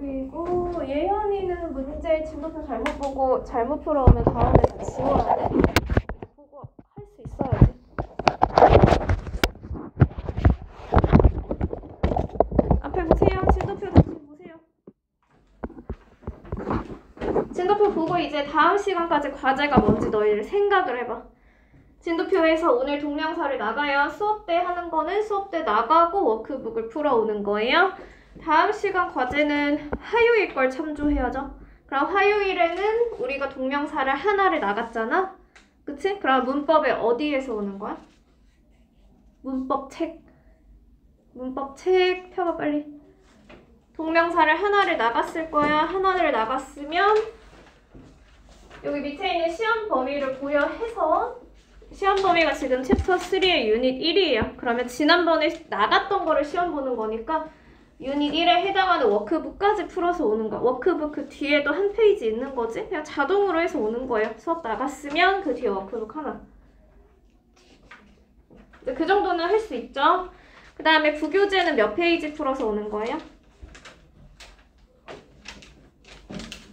그리고 예현이는 문제 진도표 잘못 보고 잘못 풀어오면 다음에 다 지워야 돼. 보고 할 수 있어야지. 앞에 보세요. 진도표 다시 보세요. 진도표 보고 이제 다음 시간까지 과제가 뭔지 너희들 생각을 해봐. 진도표에서 오늘 동명사를 나가요. 수업 때 하는 거는 수업 때 나가고 워크북을 풀어오는 거예요. 다음 시간 과제는 화요일 걸 참조해야죠. 그럼 화요일에는 우리가 동명사를 하나를 나갔잖아? 그치? 그럼 문법에 어디에서 오는 거야? 문법 책 펴봐 빨리. 동명사를 하나를 나갔을 거야. 하나를 나갔으면 여기 밑에 있는 시험 범위를 고려해서 시험 범위가 지금 챕터 3의 유닛 1이에요. 그러면 지난번에 나갔던 거를 시험 보는 거니까 유닛 1에 해당하는 워크북까지 풀어서 오는 거야. 워크북 그 뒤에도 한 페이지 있는 거지? 그냥 자동으로 해서 오는 거예요. 수업 나갔으면 그 뒤에 워크북 하나. 그 정도는 할 수 있죠. 그 다음에 부교재는 몇 페이지 풀어서 오는 거예요?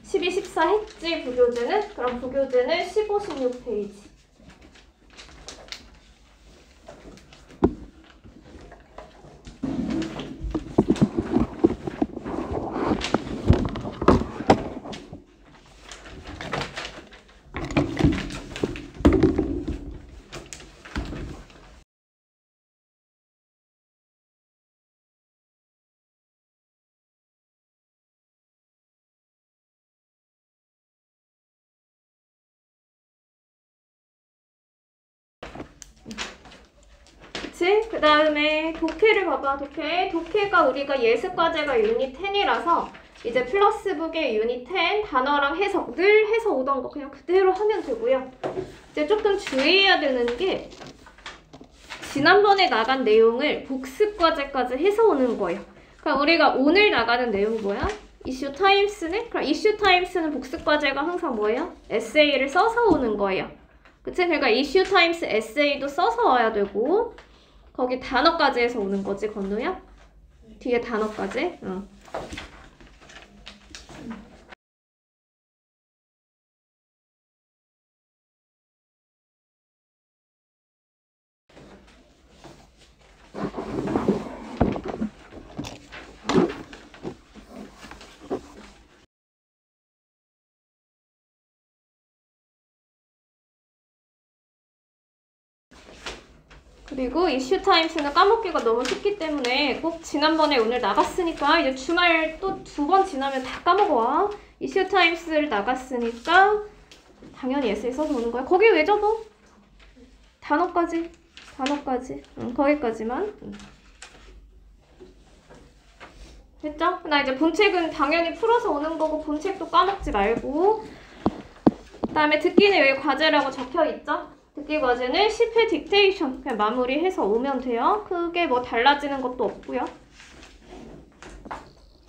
12, 14 했지 부교재는? 그럼 부교재는 15, 16페이지. 그 다음에 독해를 봐봐. 독해가 우리가 예습과제가 유닛 10이라서 이제 플러스북의 유닛 10 단어랑 해석 늘 해서 오던 거 그냥 그대로 하면 되고요. 이제 조금 주의해야 되는 게 지난번에 나간 내용을 복습과제까지 해서 오는 거예요. 그럼 우리가 오늘 나가는 내용 뭐야? 이슈 타임스네? 그럼 이슈 타임스는 복습과제가 항상 뭐예요? 에세이를 써서 오는 거예요. 그치? 그러니까 이슈 타임스 에세이도 써서 와야 되고 거기 단어까지 해서 오는 거지, 건우야? 뒤에 단어까지? 응. 그리고 이슈 타임스는 까먹기가 너무 쉽기 때문에 꼭 지난번에 오늘 나갔으니까 이제 주말 또 2번 지나면 다 까먹어. 이슈 타임스를 나갔으니까 당연히 에세이 써서 오는 거야. 거기 왜 적어? 단어까지. 응, 거기까지만. 됐죠? 나 이제 본책은 당연히 풀어서 오는 거고 본책도 까먹지 말고. 그 다음에 듣기는 여기 과제라고 적혀있죠? 듣기 과제는 10회 딕테이션 그냥 마무리해서 오면 돼요. 그게 뭐 달라지는 것도 없고요.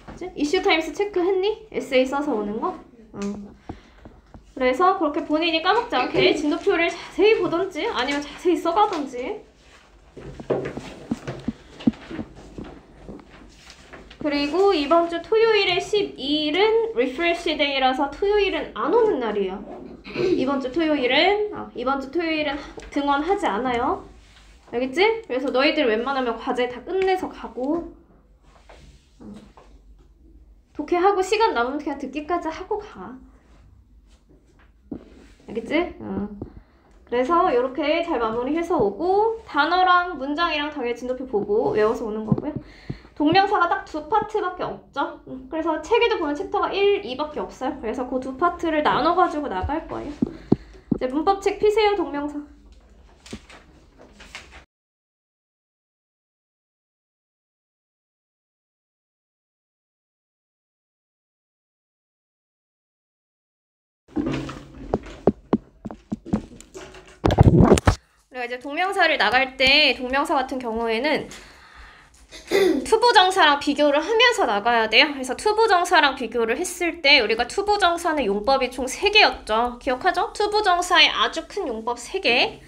그치? 이슈 타임스 체크했니? 에세이 써서 오는 거? 그래서 그렇게 본인이 까먹지 않게 진도표를 자세히 보던지 아니면 자세히 써가던지. 그리고 이번 주 토요일에 12일은 리프레시 데이라서 토요일은 안 오는 날이에요. 이번 주 토요일은 등원하지 않아요. 알겠지? 그래서 너희들 웬만하면 과제 다 끝내서 가고 독해하고 시간 남으면 그냥 듣기까지 하고 가. 알겠지? 그래서 이렇게 잘 마무리해서 오고 단어랑 문장이랑 당연히 진도표 보고 외워서 오는 거고요. 동명사가 딱 2파트밖에 없죠. 그래서 책에도 보면 챕터가 1, 2밖에 없어요. 그래서 그 2파트를 나눠가지고 나갈 거예요. 이제 문법책 피세요, 동명사. 우리가 이제 동명사를 나갈 때 동명사 같은 경우에는 투부정사랑 비교를 하면서 나가야 돼요. 그래서 투부정사랑 비교를 했을 때 우리가 투부정사는 용법이 총 3개였죠. 기억하죠? 투부정사의 아주 큰 용법 3개.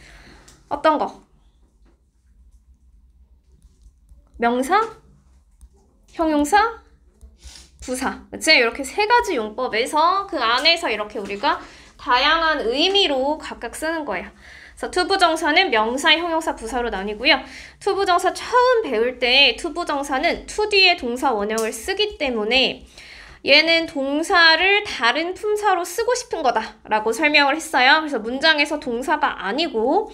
어떤 거? 명사, 형용사, 부사. 그치? 이렇게 세 가지 용법에서 그 안에서 이렇게 우리가 다양한 의미로 각각 쓰는 거예요. 그래서 투부정사는 명사, 형용사, 부사로 나뉘고요. 투부정사 처음 배울 때 투부정사는 to 뒤에 동사 원형을 쓰기 때문에 얘는 동사를 다른 품사로 쓰고 싶은 거다라고 설명을 했어요. 그래서 문장에서 동사가 아니고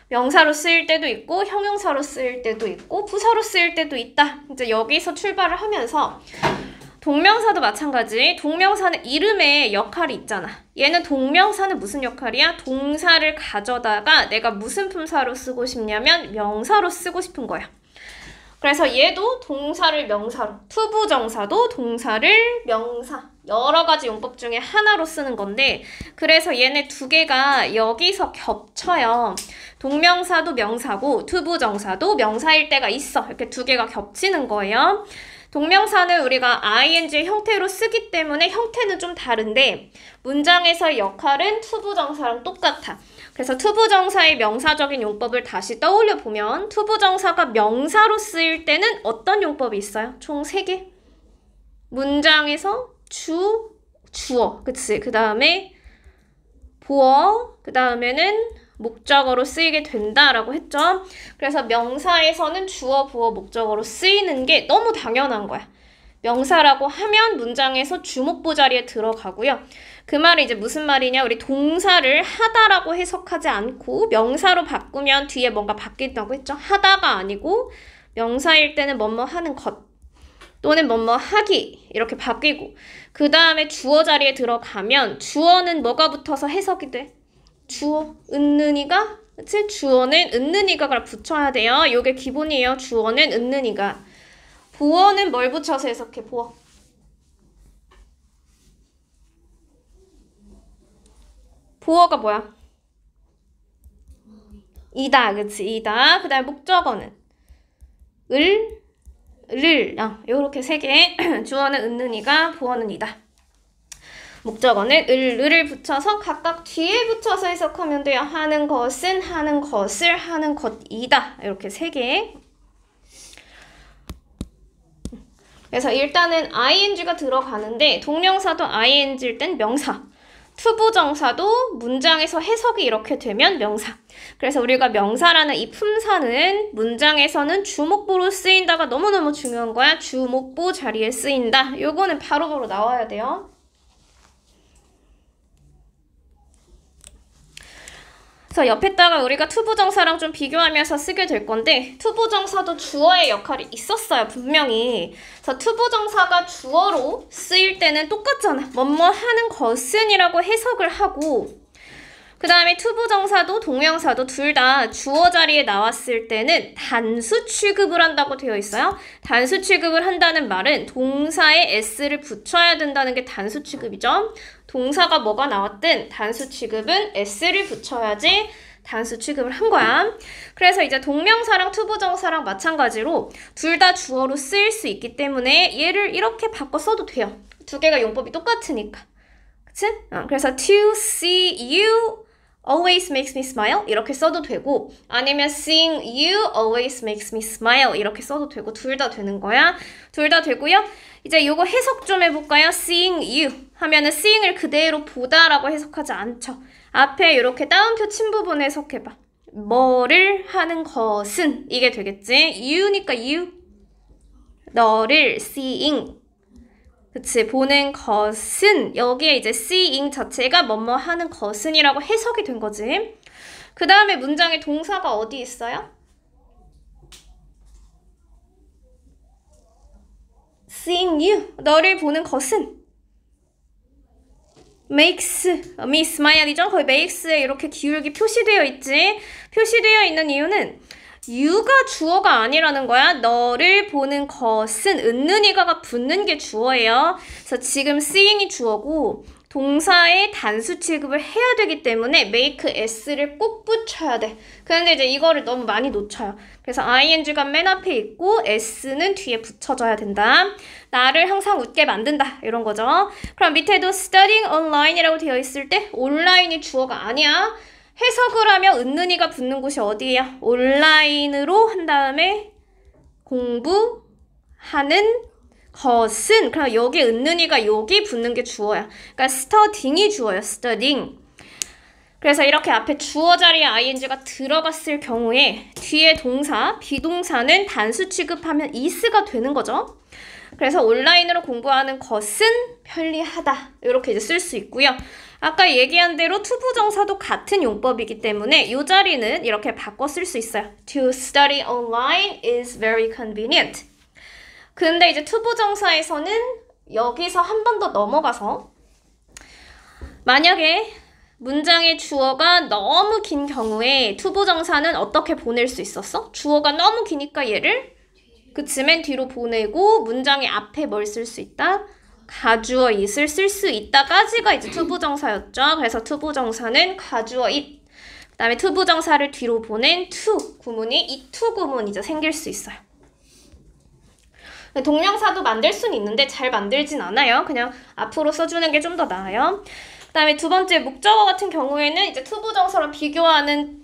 명사로 쓰일 때도 있고 형용사로 쓰일 때도 있고 부사로 쓰일 때도 있다. 이제 여기서 출발을 하면서 동명사도 마찬가지. 동명사는 이름에 역할이 있잖아. 얘는 동명사는 무슨 역할이야? 동사를 가져다가 내가 무슨 품사로 쓰고 싶냐면 명사로 쓰고 싶은 거야. 그래서 얘도 동사를 명사로, 투부정사도 동사를 명사, 여러 가지 용법 중에 하나로 쓰는 건데 그래서 얘네 두 개가 여기서 겹쳐요. 동명사도 명사고 투부정사도 명사일 때가 있어. 이렇게 두 개가 겹치는 거예요. 동명사는 우리가 ing의 형태로 쓰기 때문에 형태는 좀 다른데 문장에서의 역할은 투부정사랑 똑같아. 그래서 투부정사의 명사적인 용법을 다시 떠올려 보면 투부정사가 명사로 쓰일 때는 어떤 용법이 있어요? 총 3개. 문장에서 주어, 그치? 그 다음에 보어, 그 다음에는 목적어로 쓰이게 된다라고 했죠. 그래서 명사에서는 주어, 부어, 목적어로 쓰이는 게 너무 당연한 거야. 명사라고 하면 문장에서 주목부 자리에 들어가고요. 그 말이 이제 무슨 말이냐? 우리 동사를 하다라고 해석하지 않고 명사로 바꾸면 뒤에 뭔가 바뀐다고 했죠. 하다가 아니고 명사일 때는 뭐뭐 하는 것 또는 뭐뭐 하기 이렇게 바뀌고 그 다음에 주어 자리에 들어가면 주어는 뭐가 붙어서 해석이 돼? 주어, 은는이가, 그치? 주어는 은는이가를 붙여야 돼요. 요게 기본이에요. 주어는 은는이가. 보어는 뭘 붙여서 해석해? 보어. 보어가 뭐야? 이다, 그치? 이다. 그 다음에 목적어는 요렇게 3개. 주어는 은는이가, 보어는 이다. 목적어는 을을 붙여서 각각 뒤에 붙여서 해석하면 돼요. 하는 것은, 하는 것을, 하는 것이다. 이렇게 3개. 그래서 일단은 ing가 들어가는데 동명사도 ing일 땐 명사. 투부정사도 문장에서 해석이 이렇게 되면 명사. 그래서 우리가 명사라는 이 품사는 문장에서는 주목보로 쓰인다가 너무너무 중요한 거야. 주목보 자리에 쓰인다. 요거는 바로바로 나와야 돼요. 그래서 옆에다가 우리가 투부정사랑 좀 비교하면서 쓰게 될 건데 투부정사도 주어의 역할이 있었어요. 분명히. 그래서 투부정사가 주어로 쓰일 때는 똑같잖아. 뭐뭐 하는 것은 이라고 해석을 하고 그 다음에 투부정사도 동명사도 둘 다 주어 자리에 나왔을 때는 단수 취급을 한다고 되어 있어요. 단수 취급을 한다는 말은 동사에 s를 붙여야 된다는 게 단수 취급이죠. 동사가 뭐가 나왔든 단수 취급은 s를 붙여야지 단수 취급을 한 거야. 그래서 이제 동명사랑 투부정사랑 마찬가지로 둘 다 주어로 쓰일 수 있기 때문에 얘를 이렇게 바꿔 써도 돼요. 두 개가 용법이 똑같으니까. 그치? 그래서 to see you always makes me smile 이렇게 써도 되고 아니면 seeing you always makes me smile 이렇게 써도 되고 둘 다 되는 거야. 둘 다 되고요. 이제 요거 해석 좀 해볼까요? seeing you 하면은 seeing을 그대로 보다라고 해석하지 않죠. 앞에 이렇게 따옴표 친 부분 해석해봐. 뭐를 하는 것은 이게 되겠지. you니까 you 너를 seeing 그치 보는 것은 여기에 이제 seeing 자체가 뭐뭐 하는 것은 이라고 해석이 된 거지. 그 다음에 문장에 동사가 어디 있어요? seeing you 너를 보는 것은 makes me smile이죠. 거의 makes에 이렇게 기울기 표시되어 있지. 표시되어 있는 이유는 you가 주어가 아니라는 거야. 너를 보는 것은 은는이가가 붙는 게 주어예요. 그래서 지금 seeing이 주어고 동사의 단수 취급을 해야 되기 때문에 make s를 꼭 붙여야 돼. 그런데 이제 이거를 너무 많이 놓쳐요. 그래서 ing가 맨 앞에 있고 s는 뒤에 붙여줘야 된다. 나를 항상 웃게 만든다. 이런 거죠. 그럼 밑에도 studying online이라고 되어 있을 때 온라인이 주어가 아니야. 해석을 하면 은는이가 붙는 곳이 어디예요? 온라인으로 한 다음에 공부하는 것은 그럼 여기 은는이가 여기 붙는 게 주어야. 그러니까 studying이 주어요. studying. 그래서 이렇게 앞에 주어 자리에 ing가 들어갔을 경우에 뒤에 동사, 비동사는 단수 취급하면 is가 되는 거죠. 그래서 온라인으로 공부하는 것은 편리하다. 이렇게 이제 쓸 수 있고요. 아까 얘기한 대로 투부정사도 같은 용법이기 때문에 이 자리는 이렇게 바꿔 쓸 수 있어요. To study online is very convenient. 근데 이제 투부정사에서는 여기서 한 번 더 넘어가서 만약에 문장의 주어가 너무 긴 경우에 투부정사는 어떻게 보낼 수 있었어? 주어가 너무 기니까 얘를 그치 맨 뒤로 보내고 문장의 앞에 뭘 쓸 수 있다? 가주어 it을 쓸 수 있다까지가 이제 투부정사였죠. 그래서 투부정사는 가주어 it. 그 다음에 투부정사를 뒤로 보낸 to 구문이 이 to 구문이 이제 생길 수 있어요. 동명사도 만들 수는 있는데 잘 만들진 않아요. 그냥 앞으로 써주는 게 좀 더 나아요. 그 다음에 두 번째 목적어 같은 경우에는 이제 투부정사랑 비교하는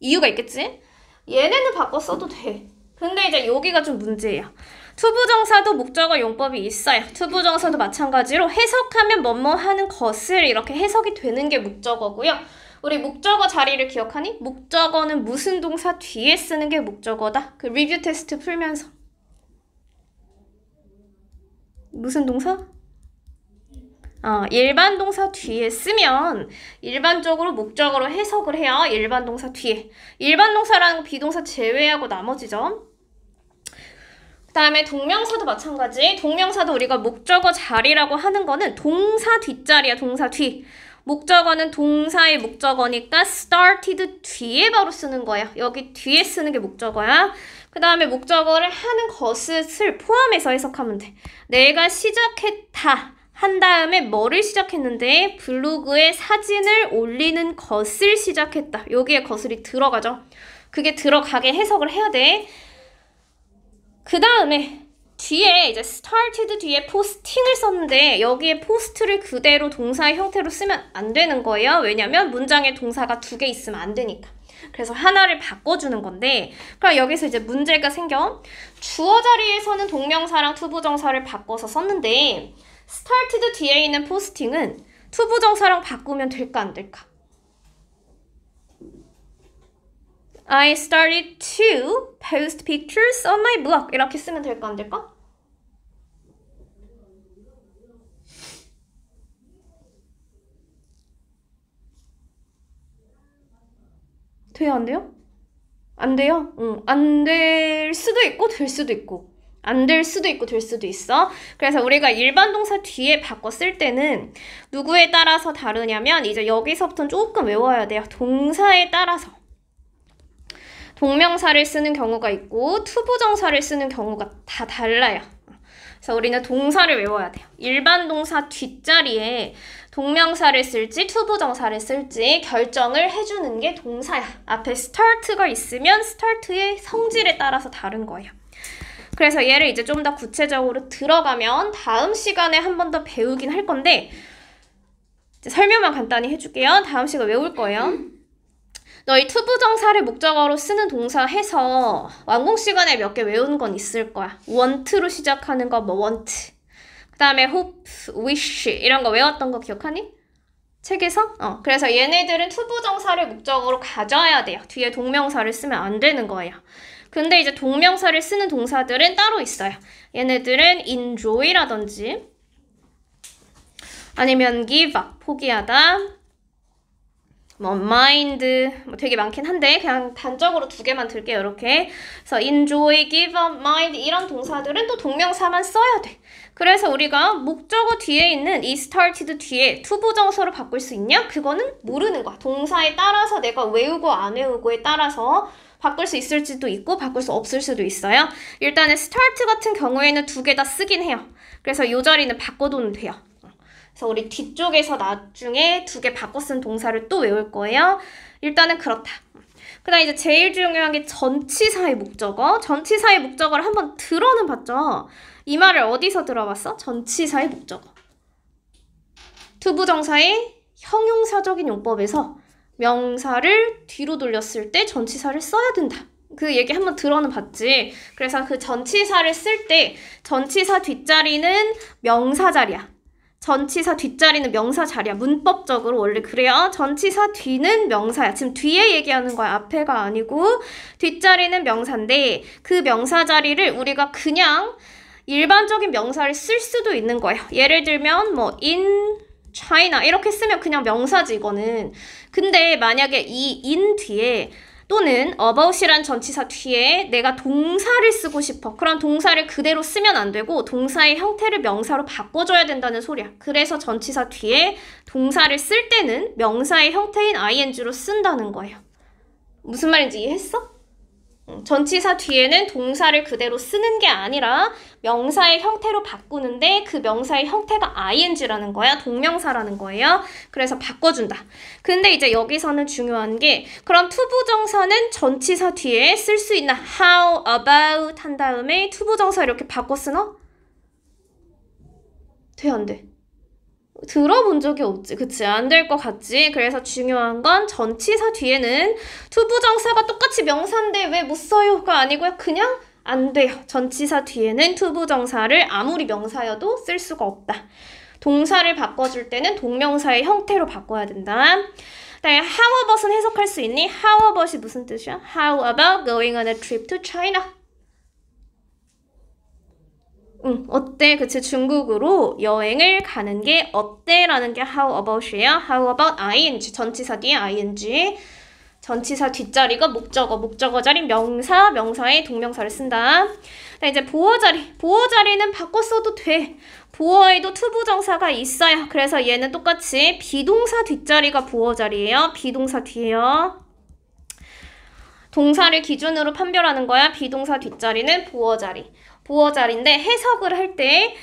이유가 있겠지? 얘네는 바꿔 써도 돼. 근데 이제 여기가 좀 문제예요. 투부정사도 목적어 용법이 있어요. 투부정사도 마찬가지로 해석하면 뭐뭐 하는 것을 이렇게 해석이 되는 게 목적어고요. 우리 목적어 자리를 기억하니? 목적어는 무슨 동사 뒤에 쓰는 게 목적어다. 그 리뷰 테스트 풀면서. 무슨 동사? 일반 동사 뒤에 쓰면 일반적으로 목적어로 해석을 해요. 일반 동사 뒤에. 일반 동사라는 거 비동사 제외하고 나머지죠. 그 다음에 동명사도 마찬가지. 동명사도 우리가 목적어 자리라고 하는 거는 동사 뒷자리야. 동사 뒤. 목적어는 동사의 목적어니까 started 뒤에 바로 쓰는 거야. 여기 뒤에 쓰는 게 목적어야. 그 다음에 목적어를 하는 것을 포함해서 해석하면 돼. 내가 시작했다. 한 다음에 뭐를 시작했는데 블로그에 사진을 올리는 것을 시작했다. 여기에 것을이 들어가죠. 그게 들어가게 해석을 해야 돼. 그 다음에 뒤에 이제 started 뒤에 posting을 썼는데 여기에 post를 그대로 동사의 형태로 쓰면 안 되는 거예요. 왜냐면 문장에 동사가 두 개 있으면 안 되니까. 그래서 하나를 바꿔주는 건데 그럼 여기서 이제 문제가 생겨. 주어 자리에서는 동명사랑 투부정사를 바꿔서 썼는데 started 뒤에 있는 posting은 투부정사랑 바꾸면 될까 안 될까? I started to post pictures on my blog. 이렇게 쓰면 될까 안 될까? 돼요 안 돼요? 안 돼요? 안 될 수도 있고 될 수도 있고 안 될 수도 있고 될 수도 있어. 그래서 우리가 일반 동사 뒤에 바꿔 쓸 때는 누구에 따라서 다르냐면 이제 여기서부터는 조금 외워야 돼요. 동사에 따라서 동명사를 쓰는 경우가 있고 투부정사를 쓰는 경우가 다 달라요. 그래서 우리는 동사를 외워야 돼요. 일반 동사 뒷자리에 동명사를 쓸지 투부정사를 쓸지 결정을 해주는 게 동사야. 앞에 start가 있으면 start의 성질에 따라서 다른 거예요. 그래서 얘를 이제 좀 더 구체적으로 들어가면 다음 시간에 한 번 더 배우긴 할 건데 이제 설명만 간단히 해줄게요. 다음 시간 외울 거예요. 너희 투부정사를 목적어로 쓰는 동사 해서 완공 시간에 몇 개 외우는 건 있을 거야. want로 시작하는 거 뭐 want. 그 다음에 hope, wish 이런 거 외웠던 거 기억하니? 책에서? 그래서 얘네들은 투부정사를 목적어로 가져야 돼요. 뒤에 동명사를 쓰면 안 되는 거예요. 근데 이제 동명사를 쓰는 동사들은 따로 있어요. 얘네들은 enjoy라든지 아니면 give up, 포기하다 뭐 mind, 뭐 되게 많긴 한데 그냥 단적으로 두 개만 들게요. 이렇게. 그래서 enjoy, give up, mind 이런 동사들은 또 동명사만 써야 돼. 그래서 우리가 목적어 뒤에 있는 이 started 뒤에 투부정사로 바꿀 수 있냐? 그거는 모르는 거야. 동사에 따라서 내가 외우고 안 외우고에 따라서 바꿀 수 있을지도 있고 바꿀 수 없을 수도 있어요. 일단은 start 같은 경우에는 두 개 다 쓰긴 해요. 그래서 이 자리는 바꿔두면 돼요. 그래서 우리 뒤쪽에서 나중에 두 개 바꿔 쓴 동사를 또 외울 거예요. 일단은 그렇다. 그 다음 이제 제일 중요한 게 전치사의 목적어. 전치사의 목적어를 한번 들어는 봤죠. 이 말을 어디서 들어봤어? 전치사의 목적어. 투부정사의 형용사적인 용법에서 명사를 뒤로 돌렸을 때 전치사를 써야 된다. 그 얘기 한번 들어는 봤지. 그래서 그 전치사를 쓸 때 전치사 뒷자리는 명사 자리야. 전치사 뒷자리는 명사 자리야. 문법적으로 원래 그래요. 전치사 뒤는 명사야. 지금 뒤에 얘기하는 거야. 앞에가 아니고 뒷자리는 명사인데 그 명사 자리를 우리가 그냥 일반적인 명사를 쓸 수도 있는 거예요. 예를 들면 뭐 in China 이렇게 쓰면 그냥 명사지 이거는. 근데 만약에 이 in 뒤에 또는 about이란 전치사 뒤에 내가 동사를 쓰고 싶어. 그럼 동사를 그대로 쓰면 안 되고 동사의 형태를 명사로 바꿔줘야 된다는 소리야. 그래서 전치사 뒤에 동사를 쓸 때는 명사의 형태인 ing로 쓴다는 거예요. 무슨 말인지 이해했어? 전치사 뒤에는 동사를 그대로 쓰는 게 아니라 명사의 형태로 바꾸는데 그 명사의 형태가 ing라는 거야. 동명사라는 거예요. 그래서 바꿔준다. 근데 이제 여기서는 중요한 게 그럼 투부정사는 전치사 뒤에 쓸 수 있나? How about 한 다음에 투부정사 이렇게 바꿔 쓰나? 돼, 안 돼? 들어본 적이 없지. 그치? 안 될 것 같지? 그래서 중요한 건 전치사 뒤에는 투부정사가 똑같이 명사인데 왜 못 써요?가 아니고요. 그냥 안 돼요. 전치사 뒤에는 투부정사를 아무리 명사여도 쓸 수가 없다. 동사를 바꿔줄 때는 동명사의 형태로 바꿔야 된다. 그다음에 how about은 해석할 수 있니? how about이 무슨 뜻이야? How about going on a trip to China? 어때? 그치? 중국으로 여행을 가는 게 어때? 라는 게 how about이에요. how about ing, 전치사 뒤에 ing. 전치사 뒷자리가 목적어, 목적어 자리 명사, 명사의 동명사를 쓴다. 이제 보어 자리. 보어 자리는 바꿔 써도 돼. 보어에도 투부정사가 있어요. 그래서 얘는 똑같이 비동사 뒷자리가 보어 자리예요. 비동사 뒤에요. 동사를 기준으로 판별하는 거야. 비동사 뒷자리는 보어 자리. 보어 자리인데 해석을 할 때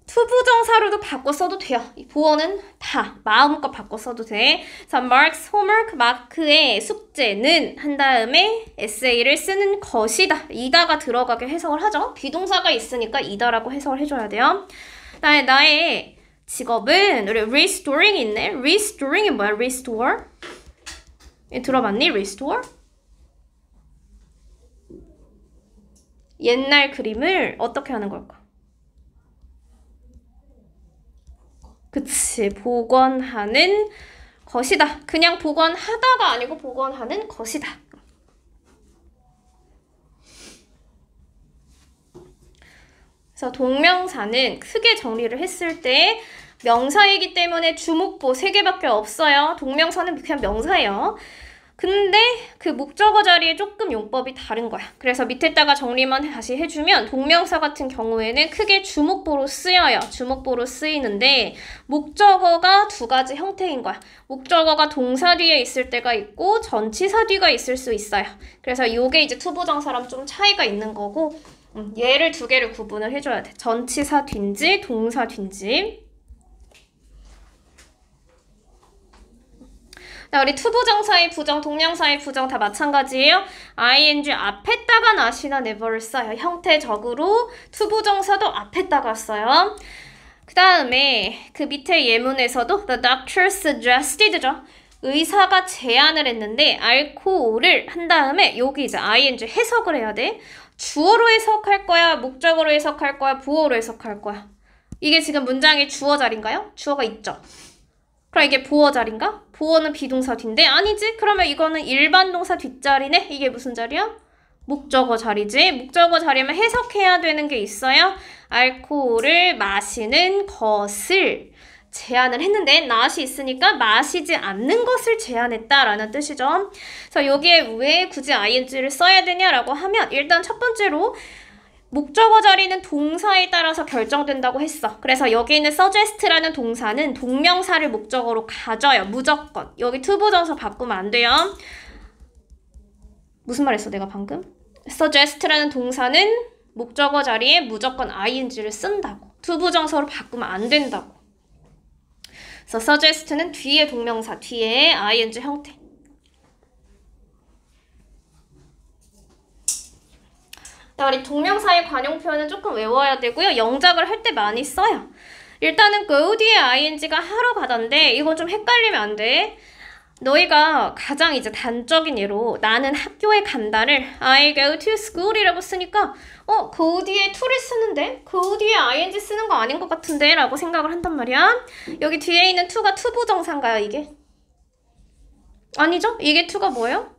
투부정사로도 바꿔 써도 돼요. 이 보어는 다 마음껏 바꿔 써도 돼. 자, Mark's homework, 마크의 숙제는 한 다음에 에세이를 쓰는 것이다. 이다가 들어가게 해석을 하죠. 비동사가 있으니까 이다라고 해석을 해줘야 돼요. 그다음에 나의 직업은 우리 restoring이 있네. restoring이 뭐야? restore? 들어봤니? restore? 옛날 그림을 어떻게 하는 걸까? 그치, 복원하는 것이다. 그냥 복원하다가 아니고 복원하는 것이다. 그래서 동명사는 크게 정리를 했을 때 명사이기 때문에 주목보 3개밖에 없어요. 동명사는 그냥 명사예요. 근데 그 목적어 자리에 조금 용법이 다른 거야. 그래서 밑에다가 정리만 다시 해주면 동명사 같은 경우에는 크게 주목보로 쓰여요. 주목보로 쓰이는데 목적어가 2가지 형태인 거야. 목적어가 동사 뒤에 있을 때가 있고 전치사 뒤가 있을 수 있어요. 그래서 요게 이제 투부정사랑 좀 차이가 있는 거고 얘를 2개를 구분을 해줘야 돼. 전치사 뒤인지 동사 뒤인지. 자, 우리 투부정사의 부정, 동명사의 부정 다 마찬가지예요. ing 앞에다가 not이나 never를 써요. 형태적으로 투부정사도 앞에다가 써요. 그 다음에 그 밑에 예문에서도 the doctor suggested죠. 의사가 제안을 했는데 알코올을 한 다음에 여기 이제 ing 해석을 해야 돼. 주어로 해석할 거야? 목적어로 해석할 거야? 보어로 해석할 거야? 이게 지금 문장의 주어 자리인가요? 주어가 있죠. 그럼 이게 보어 자리인가? 보어는 비동사 뒤인데 아니지? 그러면 이거는 일반 동사 뒷자리네? 이게 무슨 자리야? 목적어 자리지. 목적어 자리면 해석해야 되는 게 있어요. 알코올을 마시는 것을 제안을 했는데 not이 있으니까 마시지 않는 것을 제안했다라는 뜻이죠. 그래서 여기에 왜 굳이 ing를 써야 되냐라고 하면 일단 첫 번째로 목적어 자리는 동사에 따라서 결정된다고 했어. 그래서 여기 있는 suggest라는 동사는 동명사를 목적어로 가져요. 무조건. 여기 투부정사 바꾸면 안 돼요. 무슨 말 했어 내가 방금? suggest라는 동사는 목적어 자리에 무조건 ing를 쓴다고. 투부정사로 바꾸면 안 된다고. 그래서 suggest는 뒤에 동명사, 뒤에 ing 형태. 우리 동명사의 관용 표현은 조금 외워야 되고요. 영작을 할 때 많이 써요. 일단은 go 뒤에 ing가 하러 가던데 이건 좀 헷갈리면 안 돼. 너희가 가장 이제 단적인 예로 나는 학교에 간다를 I go to school이라고 쓰니까 그 뒤에 to를 쓰는데 그 뒤에 ing 쓰는 거 아닌 것 같은데 라고 생각을 한단 말이야. 여기 뒤에 있는 to가 투부정사인가요 이게? 아니죠? 이게 to가 뭐예요?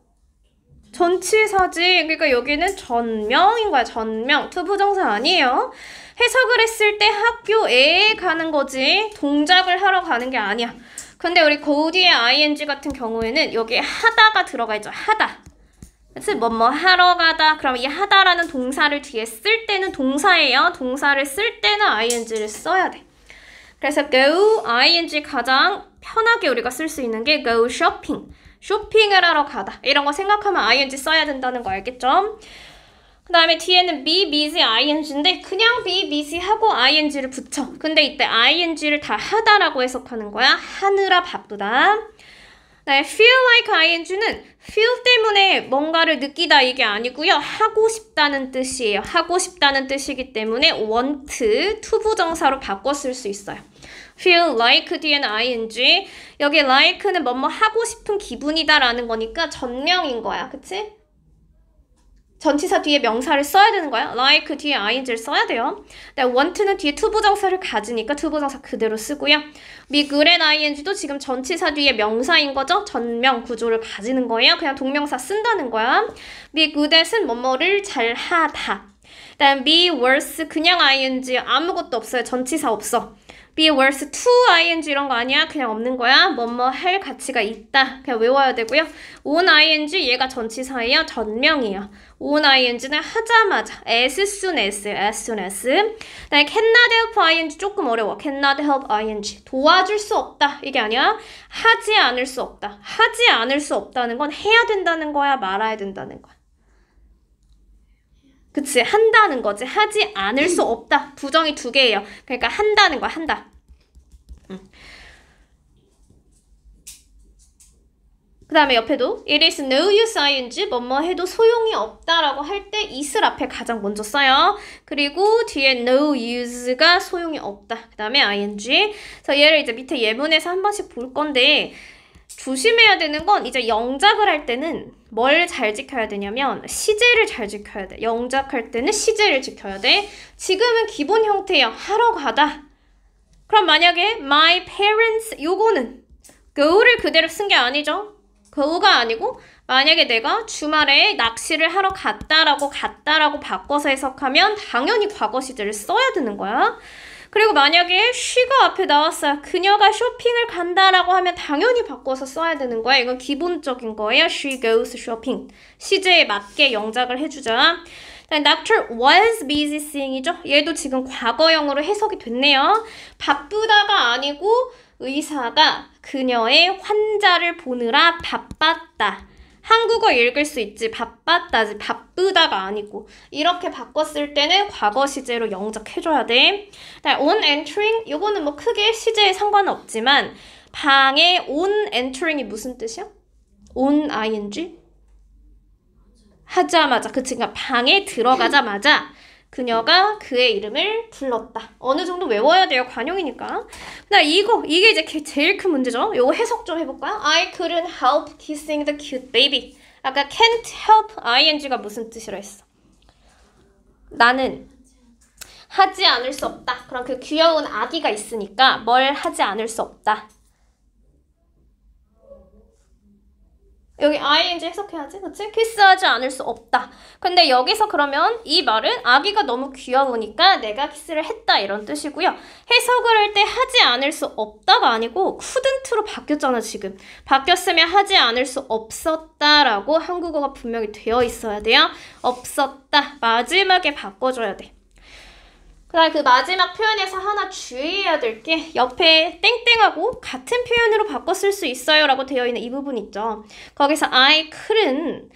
전치사지. 그러니까 여기는 전명인 거야. 전명. 투부정사 아니에요. 해석을 했을 때 학교에 가는 거지 동작을 하러 가는 게 아니야. 근데 우리 go 뒤에 ing 같은 경우에는 여기에 하다가 들어가 있죠. 하다. 그치? 뭐뭐 하러 가다. 그럼 이 하다라는 동사를 뒤에 쓸 때는 동사예요. 동사를 쓸 때는 ing를 써야 돼. 그래서 go, ing 가장 편하게 우리가 쓸 수 있는 게 go shopping. 쇼핑을 하러 가다. 이런 거 생각하면 ing 써야 된다는 거 알겠죠? 그 다음에 뒤에는 be, busy, ing인데 그냥 be, busy 하고 ing를 붙여. 근데 이때 ing를 다 하다라고 해석하는 거야. 하느라 바쁘다. 네, feel like ing는 feel 때문에 뭔가를 느끼다 이게 아니고요. 하고 싶다는 뜻이에요. 하고 싶다는 뜻이기 때문에 want, 투부정사로 바꿔 쓸 수 있어요. feel like 뒤에는 ing. 여기 like는 뭐뭐 하고 싶은 기분이다 라는 거니까 전명인 거야. 그치? 전치사 뒤에 명사를 써야 되는 거야. like 뒤에 ing를 써야 돼요. want는 뒤에 투부정사를 가지니까 투부정사 그대로 쓰고요. be good and ing도 지금 전치사 뒤에 명사인 거죠. 전명 구조를 가지는 거예요. 그냥 동명사 쓴다는 거야. be good at은 뭐뭐를 잘하다. 그다음 be worse 그냥 ing 아무것도 없어요. 전치사 없어. be worse to ing 이런 거 아니야. 그냥 없는 거야. 뭐뭐 할 가치가 있다. 그냥 외워야 되고요. on ing 얘가 전치사예요. 전명이에요. on ing는 하자마자 as soon as, as soon as. 그다음에 cannot help ing 조금 어려워. cannot help ing 도와줄 수 없다. 이게 아니야. 하지 않을 수 없다. 하지 않을 수 없다는 건 해야 된다는 거야. 말아야 된다는 거야. 그치? 한다는 거지. 하지 않을 수 없다. 부정이 두 개예요. 그러니까 한다는 거야. 한다. 그 다음에 옆에도 it is no use ing 뭐뭐 해도 소용이 없다라고 할 때 is를 앞에 가장 먼저 써요. 그리고 뒤에 no use가 소용이 없다. 그 다음에 ing. 그래서 얘를 이제 밑에 예문에서 한 번씩 볼 건데 조심해야 되는 건 이제 영작을 할 때는 뭘 잘 지켜야 되냐면 시제를 잘 지켜야 돼. 영작할 때는 시제를 지켜야 돼. 지금은 기본 형태예요. 하러 가다. 그럼 만약에 my parents 요거는 go를 그대로 쓴 게 아니죠. go가 아니고 만약에 내가 주말에 낚시를 하러 갔다라고 바꿔서 해석하면 당연히 과거 시제를 써야 되는 거야. 그리고 만약에 she가 앞에 나왔어요. 그녀가 쇼핑을 간다라고 하면 당연히 바꿔서 써야 되는 거야. 이건 기본적인 거예요. She goes shopping. 시제에 맞게 영작을 해주자. Doctor was busy seeing이죠. 얘도 지금 과거형으로 해석이 됐네요. 바쁘다가 아니고 의사가 그녀의 환자를 보느라 바빴다. 한국어 읽을 수 있지. 바빴다지. 바쁘다가 아니고. 이렇게 바꿨을 때는 과거 시제로 영작해줘야 돼. on entering. 요거는 뭐 크게 시제에 상관은 없지만 방에 on entering이 무슨 뜻이야? on ing? 하자마자. 그치. 그러니까 방에 들어가자마자 그녀가 그의 이름을 불렀다. 어느 정도 외워야 돼요. 관용이니까. 이게 이제 제일 큰 문제죠. 요거 해석 좀 해볼까요? I couldn't help kissing the cute baby. 아까 can't help ing가 무슨 뜻이라 했어? 나는 하지 않을 수 없다. 그럼 그 귀여운 아기가 있으니까 뭘 하지 않을 수 없다. 여기 ing 해석해야지. 그치? 키스하지 않을 수 없다. 근데 여기서 그러면 이 말은 아기가 너무 귀여우니까 내가 키스를 했다 이런 뜻이고요. 해석을 할 때 하지 않을 수 없다가 아니고 couldn't로 바뀌었잖아 지금. 바뀌었으면 하지 않을 수 없었다라고 한국어가 분명히 되어 있어야 돼요. 없었다. 마지막에 바꿔줘야 돼. 그 다음에 그 마지막 표현에서 하나 주의해야 될 게 옆에 땡땡하고 같은 표현으로 바꿔 쓸 수 있어요 라고 되어 있는 이 부분 있죠. 거기서 I couldn't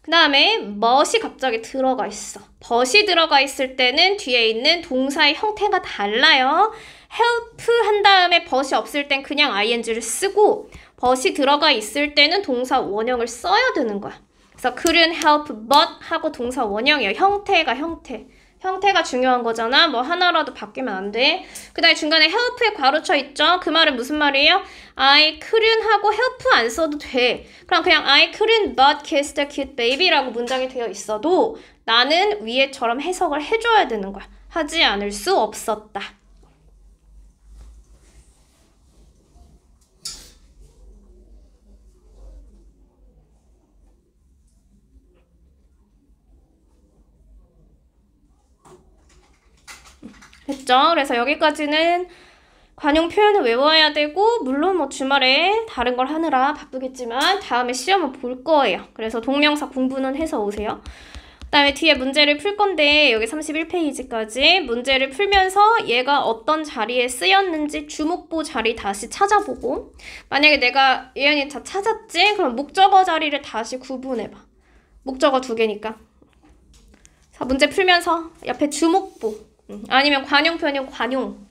그 다음에 must이 갑자기 들어가 있어. but이 들어가 있을 때는 뒤에 있는 동사의 형태가 달라요. help 한 다음에 but이 없을 땐 그냥 ing를 쓰고 but이 들어가 있을 때는 동사 원형을 써야 되는 거야. 그래서 couldn't help but 하고 동사 원형이에요. 형태가 형태. 형태가 중요한 거잖아. 뭐 하나라도 바뀌면 안 돼. 그 다음에 중간에 help에 괄호쳐 있죠? 그 말은 무슨 말이에요? I couldn't 하고 help 안 써도 돼. 그럼 그냥 I couldn't but kiss the cute baby라고 문장이 되어 있어도 나는 위에처럼 해석을 해줘야 되는 거야. 하지 않을 수 없었다. 됐죠? 그래서 여기까지는 관용 표현을 외워야 되고 물론 뭐 주말에 다른 걸 하느라 바쁘겠지만 다음에 시험은 볼 거예요. 그래서 동명사 공부는 해서 오세요. 그 다음에 뒤에 문제를 풀 건데 여기 31페이지까지 문제를 풀면서 얘가 어떤 자리에 쓰였는지 주목보 자리 다시 찾아보고 만약에 내가 예언이 다 찾았지? 그럼 목적어 자리를 다시 구분해봐. 목적어 2개니까. 자, 문제 풀면서 옆에 주목보 아니면 관용 표현이면 관용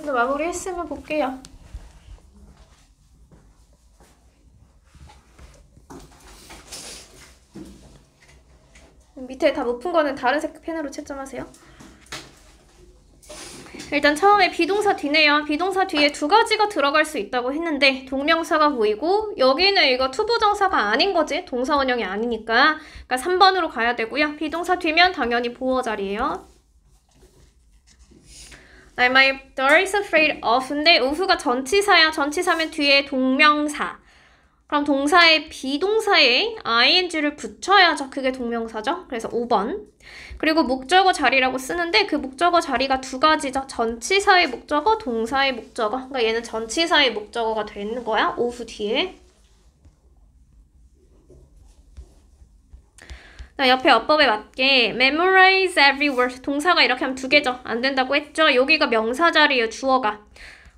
여러분들 마무리 했으면 볼게요. 밑에 다 못 푼 거는 다른 색 펜으로 채점하세요. 일단 처음에 비동사 뒤네요. 비동사 뒤에 두 가지가 들어갈 수 있다고 했는데 동명사가 보이고 여기는 이거 투부정사가 아닌 거지. 동사 원형이 아니니까. 그러니까 3번으로 가야 되고요. 비동사 뒤면 당연히 보어 자리예요. My daughter is afraid of인데 of가 전치사야. 전치사면 뒤에 동명사. 그럼 동사에 비동사에 ing를 붙여야죠. 그게 동명사죠. 그래서 5번. 그리고 목적어 자리라고 쓰는데 그 목적어 자리가 두 가지죠. 전치사의 목적어, 동사의 목적어. 그러니까 얘는 전치사의 목적어가 되는 거야. of 뒤에. 옆에 어법에 맞게 memorize every word. 동사가 이렇게 하면 두 개죠. 안 된다고 했죠. 여기가 명사 자리예요. 주어가.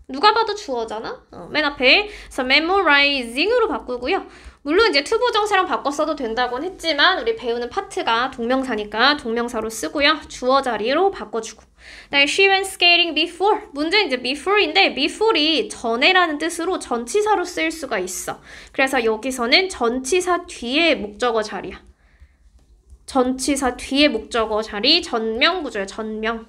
누가 봐도 주어잖아? 맨 앞에. 그래서 memorizing으로 바꾸고요. 물론 이제 투부정사랑 바꿨어도 된다고는 했지만 우리 배우는 파트가 동명사니까 동명사로 쓰고요. 주어 자리로 바꿔주고. 그다음에 she went skating before. 문제는 이제 before인데 before이 전에라는 뜻으로 전치사로 쓰일 수가 있어. 그래서 여기서는 전치사 뒤에 목적어 자리야. 전치사 뒤에 목적어 자리 전명 구조야. 전명.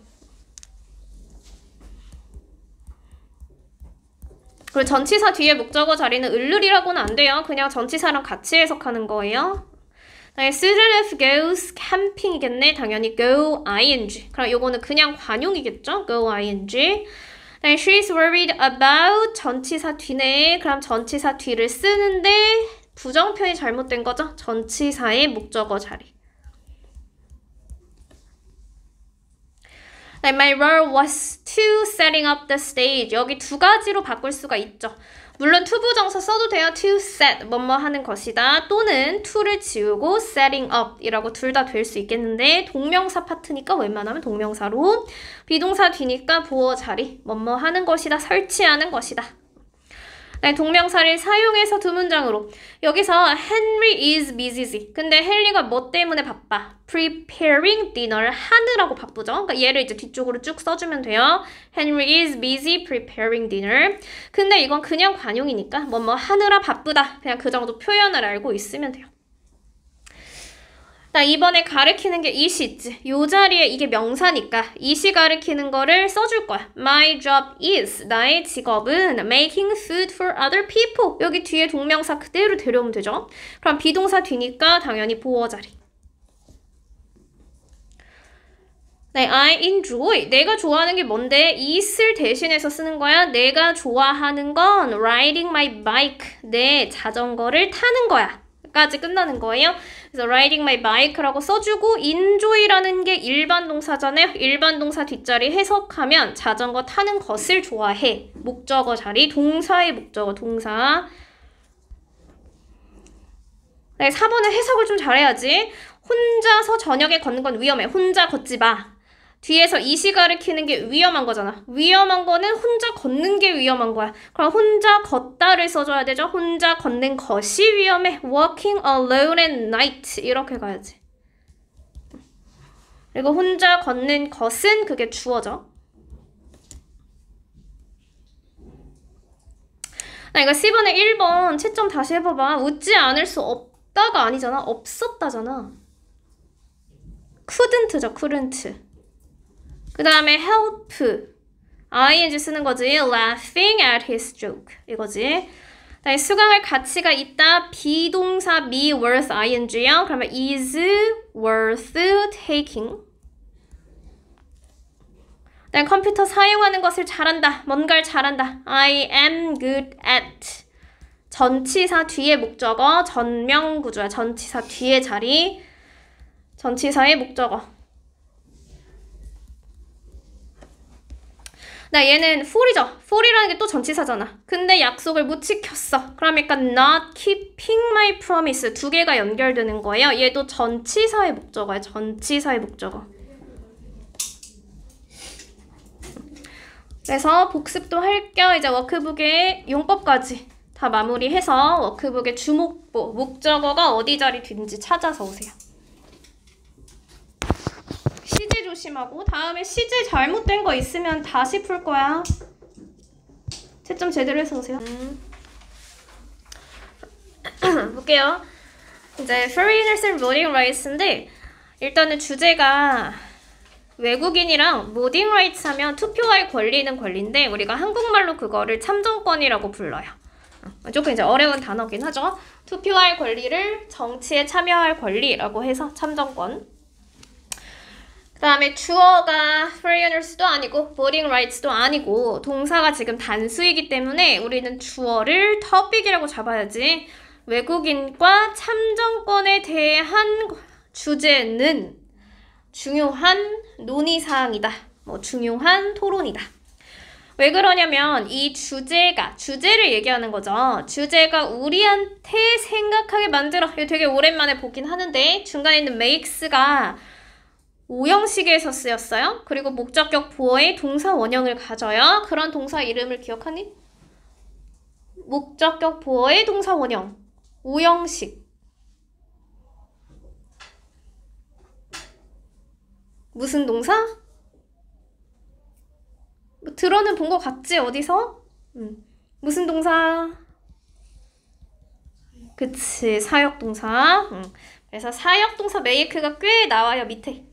그리고 전치사 뒤에 목적어 자리는 을을이라고는 안 돼요. 그냥 전치사랑 같이 해석하는 거예요. Susan goes camping이겠네. 당연히 go ing. 그럼 요거는 그냥 관용이겠죠. go ing. She's worried about 전치사 뒤네. 그럼 전치사 뒤를 쓰는데 부정표현이 잘못된 거죠. 전치사의 목적어 자리. My role was to setting up the stage. 여기 두 가지로 바꿀 수가 있죠. 물론 투부정사 써도 돼요. to set, 뭐뭐 하는 것이다. 또는 to를 지우고 setting up 이라고 둘 다 될 수 있겠는데 동명사 파트니까 웬만하면 동명사로 비동사 뒤니까 보어 자리, 뭐뭐 하는 것이다. 설치하는 것이다. 네, 동명사를 사용해서 두 문장으로. 여기서 Henry is busy. 근데 헨리가 뭐 때문에 바빠? Preparing dinner 하느라고 바쁘죠. 그러니까 얘를 이제 뒤쪽으로 쭉 써주면 돼요. Henry is busy preparing dinner. 근데 이건 그냥 관용이니까 뭐뭐 하느라 바쁘다. 그냥 그 정도 표현을 알고 있으면 돼요. 나 이번에 가르치는 게 is지. 요 자리에 이게 명사니까 is이 가르치는 거를 써줄 거야. My job is. 나의 직업은 making food for other people. 여기 뒤에 동명사 그대로 데려오면 되죠. 그럼 비동사 뒤니까 당연히 보어 자리. 네, I enjoy. 내가 좋아하는 게 뭔데? is를 대신해서 쓰는 거야. 내가 좋아하는 건 riding my bike. 내 자전거를 타는 거야. 까지 끝나는 거예요. 그래서 riding my bike라고 써주고 enjoy라는 게 일반 동사잖아요. 일반 동사 뒷자리 해석하면 자전거 타는 것을 좋아해. 목적어 자리, 동사의 목적어, 동사. 네, 4번은 해석을 좀 잘해야지. 혼자서 저녁에 걷는 건 위험해. 혼자 걷지 마. 뒤에서 이시 가리키는 게 위험한 거잖아. 위험한 거는 혼자 걷는 게 위험한 거야. 그럼 혼자 걷다를 써줘야 되죠. 혼자 걷는 것이 위험해. Walking alone at night. 이렇게 가야지. 그리고 혼자 걷는 것은 그게 주어죠. 나 이거 10번에 1번 채점 다시 해봐봐. 웃지 않을 수 없다가 아니잖아. 없었다잖아. couldn't죠. couldn't. 그 다음에 help, ing 쓰는 거지. laughing at his joke 이거지. 다음에 수강할 가치가 있다. 비동사 be worth ing요. 그러면 is worth taking. 다음에 컴퓨터 사용하는 것을 잘한다. 뭔가를 잘한다. I am good at. 전치사 뒤에 목적어, 전명구조야. 전치사 뒤에 자리, 전치사의 목적어. 나 얘는 for이죠. for이라는 게 또 전치사잖아. 근데 약속을 못 지켰어. 그러니까 not keeping my promise 두 개가 연결되는 거예요. 얘도 전치사의 목적어야. 전치사의 목적어. 그래서 복습도 할 겸 이제 워크북의 용법까지 다 마무리해서 워크북의 주목보, 목적어가 어디 자리 둔지 찾아서 오세요. 시제 조심하고 다음에 시제 잘못된 거 있으면 다시 풀 거야. 채점 제대로 해서 오세요. 볼게요. 이제 Foreigners and Voting Rights인데 일단은 주제가 외국인이랑 Voting Rights 하면 투표할 권리는 권리인데 우리가 한국말로 그거를 참정권이라고 불러요. 조금 이제 어려운 단어긴 하죠. 투표할 권리를 정치에 참여할 권리라고 해서 참정권. 그 다음에 주어가 foreigners도 아니고 voting rights도 아니고 동사가 지금 단수이기 때문에 우리는 주어를 topic이라고 잡아야지. 외국인과 참정권에 대한 주제는 중요한 논의사항이다. 뭐 중요한 토론이다. 왜 그러냐면 이 주제를 얘기하는 거죠. 주제가 우리한테 생각하게 만들어. 이거 되게 오랜만에 보긴 하는데 중간에 있는 makes가 오형식에서 쓰였어요. 그리고 목적격 보어의 동사 원형을 가져요. 그런 동사 이름을 기억하니? 목적격 보어의 동사 원형. 오형식. 무슨 동사? 뭐 들어는 본 것 같지? 어디서? 무슨 동사? 그치, 사역동사. 그래서 사역동사 make가 꽤 나와요, 밑에.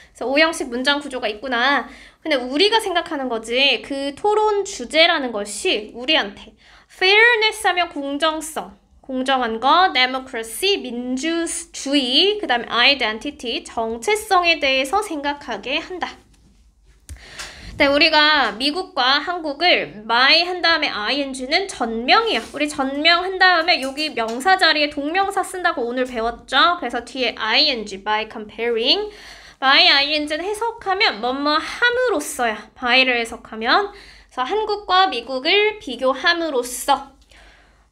그래서 오형식 문장 구조가 있구나. 근데 우리가 생각하는 거지. 그 토론 주제라는 것이 우리한테 fairness 하면 공정성, 공정한 거, democracy, 민주주의, 그 다음에 identity, 정체성에 대해서 생각하게 한다. 네, 우리가 미국과 한국을 my 한 다음에 ing는 전명이야. 우리 전명 한 다음에 여기 명사 자리에 동명사 쓴다고 오늘 배웠죠? 그래서 뒤에 ing, by comparing. by ing는 해석하면 뭐뭐 함으로써야. by를 해석하면. 그래서 한국과 미국을 비교함으로써.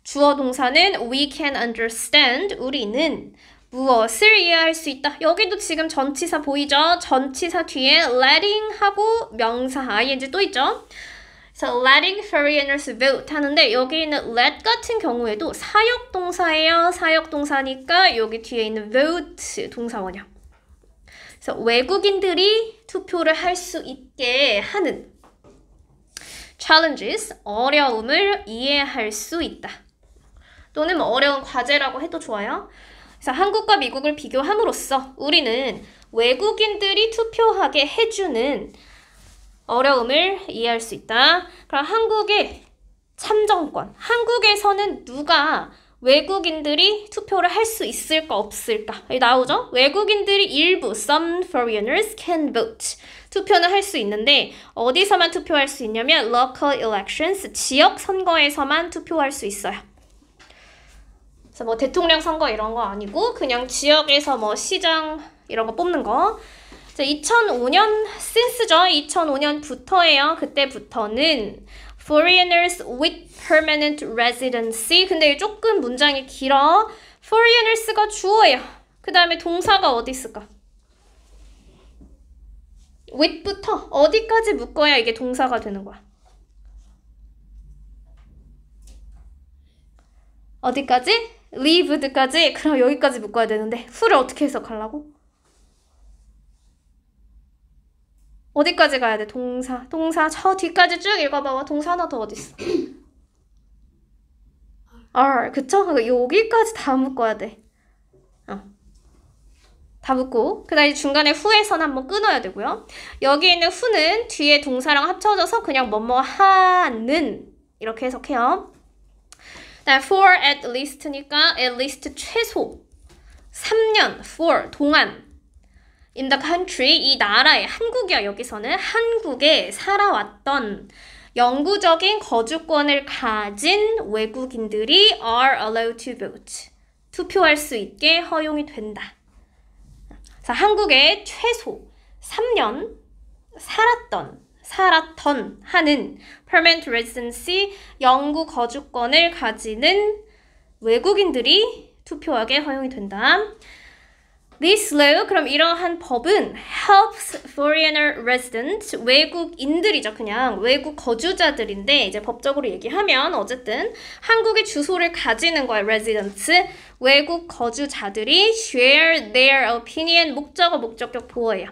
주어 동사는 we can understand. 우리는 무엇을 이해할 수 있다. 여기도 지금 전치사 보이죠? 전치사 뒤에 letting 하고 명사 ing 또 있죠? 그래서 letting foreigners vote 하는데 여기 있는 let 같은 경우에도 사역동사예요. 사역동사니까 여기 뒤에 있는 vote 동사 원형. 그래서 외국인들이 투표를 할 수 있게 하는 challenges, 어려움을 이해할 수 있다. 또는 뭐 어려운 과제라고 해도 좋아요. 그래서 한국과 미국을 비교함으로써 우리는 외국인들이 투표하게 해주는 어려움을 이해할 수 있다. 그럼 한국의 참정권. 한국에서는 누가 외국인들이 투표를 할 수 있을까 없을까? 여기 나오죠? 외국인들이 일부 some foreigners can vote. 투표는 할 수 있는데 어디서만 투표할 수 있냐면 local elections, 지역 선거에서만 투표할 수 있어요. 그래서 뭐 대통령 선거 이런 거 아니고 그냥 지역에서 뭐 시장 이런 거 뽑는 거. 2005년 since죠. 2005년부터예요. 그때부터는 foreigners with permanent residency. 근데 조금 문장이 길어. foreigners가 주어예요. 그 다음에 동사가 어디 있을까? with부터 어디까지 묶어야 이게 동사가 되는 거야? 어디까지? lived까지? 그럼 여기까지 묶어야 되는데 who를 어떻게 해석하려고? 어디까지 가야 돼? 동사 저 뒤까지 쭉 읽어봐봐. 동사 하나 더 어디 있어? are, 그쵸? 여기까지 다 묶어야 돼. 다 묶고 그 다음에 중간에 who에서는 한번 끊어야 되고요. 여기 있는 who는 뒤에 동사랑 합쳐져서 그냥 뭐뭐 하는 이렇게 해석해요. for at least니까 at least 최소 3년 for 동안 in the country 이 나라에 한국이야. 여기서는 한국에 살아왔던 영구적인 거주권을 가진 외국인들이 are allowed to vote. 투표할 수 있게 허용이 된다. 자, 한국에 최소 3년 살았던 하는 permanent residency 영구 거주권을 가지는 외국인들이 투표하게 허용이 된다. This law, 그럼 이러한 법은 helps foreigner residents, 외국인들이죠. 그냥 외국 거주자들인데 이제 법적으로 얘기하면 어쨌든 한국의 주소를 가지는 거야. residents, 외국 거주자들이 share their opinion 목적어 목적격 보어예요.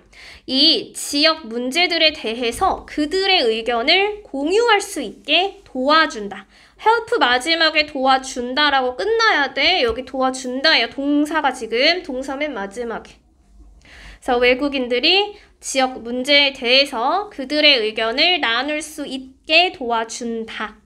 이 지역 문제들에 대해서 그들의 의견을 공유할 수 있게 도와준다. help 마지막에 도와준다라고 끝나야 돼. 여기 도와준다예요. 동사가 지금 동사 맨 마지막에. 그래서 외국인들이 지역 문제에 대해서 그들의 의견을 나눌 수 있게 도와준다.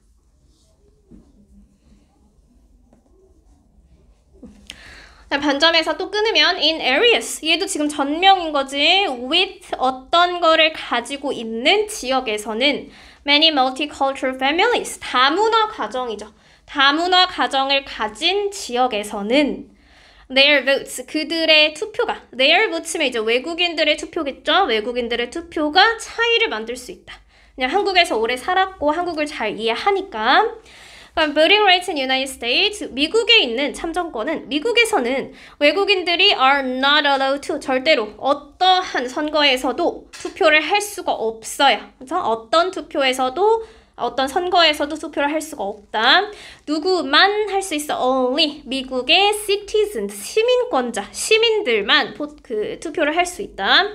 반점에서 또 끊으면 in areas 얘도 지금 전명인 거지. with 어떤 거를 가지고 있는 지역에서는 many multicultural families 다문화 가정이죠. 다문화 가정을 가진 지역에서는 their votes 그들의 투표가 their votes면 이제 외국인들의 투표겠죠. 외국인들의 투표가 차이를 만들 수 있다. 그냥 한국에서 오래 살았고 한국을 잘 이해하니까. 그럼 voting rights in United States 미국에 있는 참정권은 미국에서는 외국인들이 are not allowed to 절대로 어떠한 선거에서도 투표를 할 수가 없어요. 그래서 어떤 선거에서도 투표를 할 수가 없다. 누구만 할 수 있어? only 미국의 citizens 시민권자 시민들만 투표를 할 수 있다.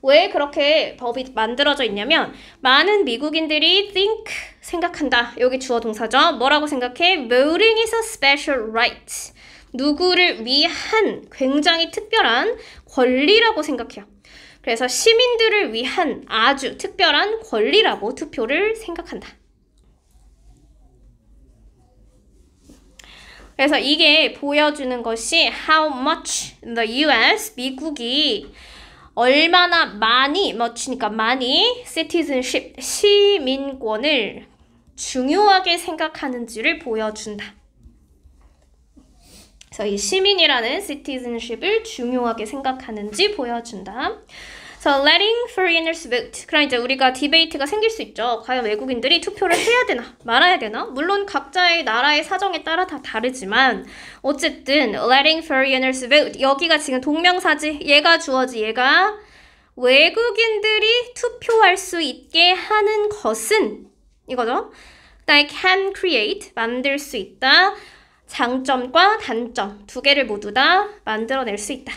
왜 그렇게 법이 만들어져 있냐면 많은 미국인들이 think 생각한다. 여기 주어 동사죠. 뭐라고 생각해? Voting is a special right. 누구를 위한 굉장히 특별한 권리라고 생각해요. 그래서 시민들을 위한 아주 특별한 권리라고 투표를 생각한다. 그래서 이게 보여주는 것이 how much the US 미국이 얼마나 많이 much니까 많이 citizenship 시민권을 중요하게 생각하는지를 보여준다. 그래서 이 시민이라는 citizenship을 중요하게 생각하는지 보여준다. So letting foreigners vote. 그럼 이제 우리가 디베이트가 생길 수 있죠. 과연 외국인들이 투표를 해야 되나 말아야 되나? 물론 각자의 나라의 사정에 따라 다 다르지만 어쨌든 letting foreigners vote. 여기가 지금 동명사지. 얘가 주어지. 얘가 외국인들이 투표할 수 있게 하는 것은 이거죠. 그다음에 can create. 만들 수 있다. 장점과 단점 두 개를 모두 다 만들어낼 수 있다.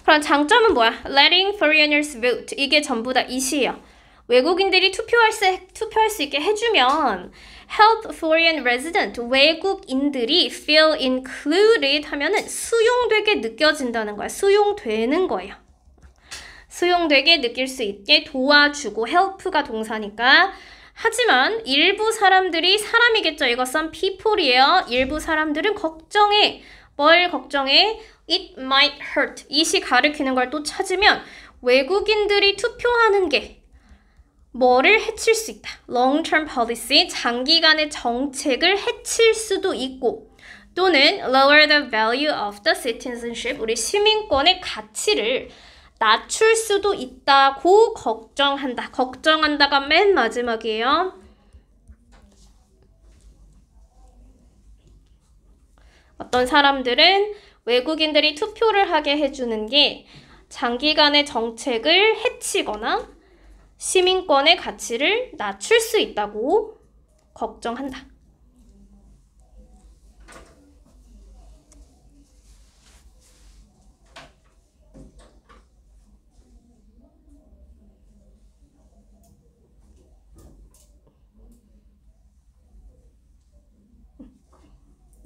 그럼 장점은 뭐야? Letting foreigners vote. 이게 전부 다 이시예요. 외국인들이 투표할 수 있게 해주면 help foreign resident. 외국인들이 feel included 하면은 수용되게 느껴진다는 거야. 수용되는 거예요. 수용되게 느낄 수 있게 도와주고 help가 동사니까. 하지만 일부 사람들이 사람이겠죠. 이거 some people이에요. 일부 사람들은 걱정해. 뭘 걱정해? It might hurt. it이 가리키는 걸 또 찾으면 외국인들이 투표하는 게 뭐를 해칠 수 있다. Long-term policy, 장기간의 정책을 해칠 수도 있고 또는 lower the value of the citizenship, 우리 시민권의 가치를 낮출 수도 있다고 걱정한다. 걱정한다가 맨 마지막이에요. 어떤 사람들은 외국인들이 투표를 하게 해주는 게 장기간의 정책을 해치거나 시민권의 가치를 낮출 수 있다고 걱정한다.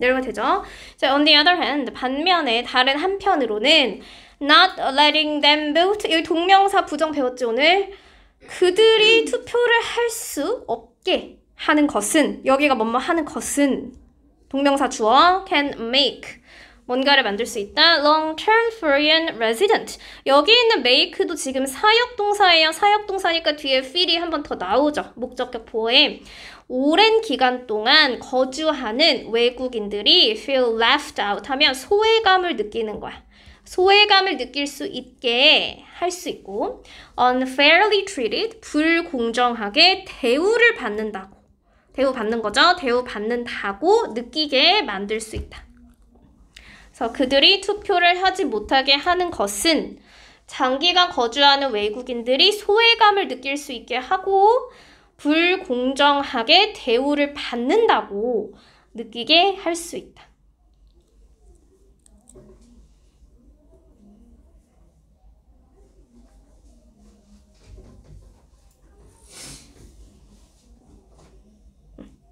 이러면 되죠. 자, on the other hand, 반면에 다른 한편으로는 not letting them vote. 여기 동명사 부정 배웠지 오늘? 그들이 투표를 할 수 없게 하는 것은 여기가 뭐뭐 하는 것은 동명사 주어 can make 뭔가를 만들 수 있다. long-term foreign resident. 여기 있는 make도 지금 사역동사예요. 사역동사니까 뒤에 feel이 한 번 더 나오죠. 목적격 보어에. 오랜 기간 동안 거주하는 외국인들이 feel left out 하면 소외감을 느끼는 거야. 소외감을 느낄 수 있게 할 수 있고 unfairly treated, 불공정하게 대우를 받는다고. 대우받는 거죠. 대우받는다고 느끼게 만들 수 있다. 그래서 그들이 투표를 하지 못하게 하는 것은 장기간 거주하는 외국인들이 소외감을 느낄 수 있게 하고 불공정하게 대우를 받는다고 느끼게 할 수 있다.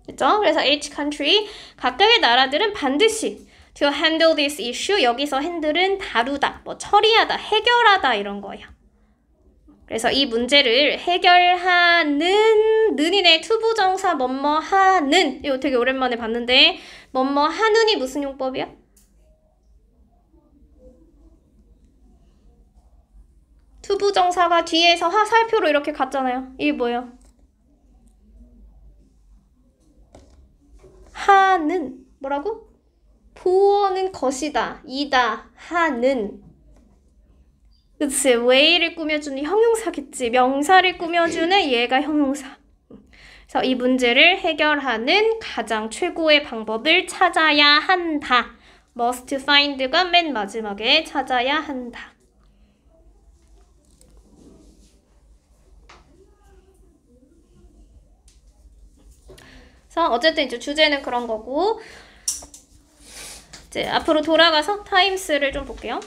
됐죠? 그래서 each country, 각각의 나라들은 반드시 to handle this issue, 여기서 handle은 다루다, 뭐 처리하다, 해결하다 이런 거예요. 그래서 이 문제를 해결하는, 는이네 투부정사 뭐뭐 하는, 이거 되게 오랜만에 봤는데 뭐뭐 하는이 무슨 용법이야? 투부정사가 뒤에서 화살표로 이렇게 갔잖아요. 이게 뭐예요? 하는, 뭐라고? 보어는 것이다, 이다, 하는. 그치, way를 꾸며주는 형용사겠지. 명사를 꾸며주는 얘가 형용사. 그래서 이 문제를 해결하는 가장 최고의 방법을 찾아야 한다. must find가 맨 마지막에 찾아야 한다. 그래서 어쨌든 이제 주제는 그런 거고, 이제 앞으로 돌아가서 타임스를 좀 볼게요.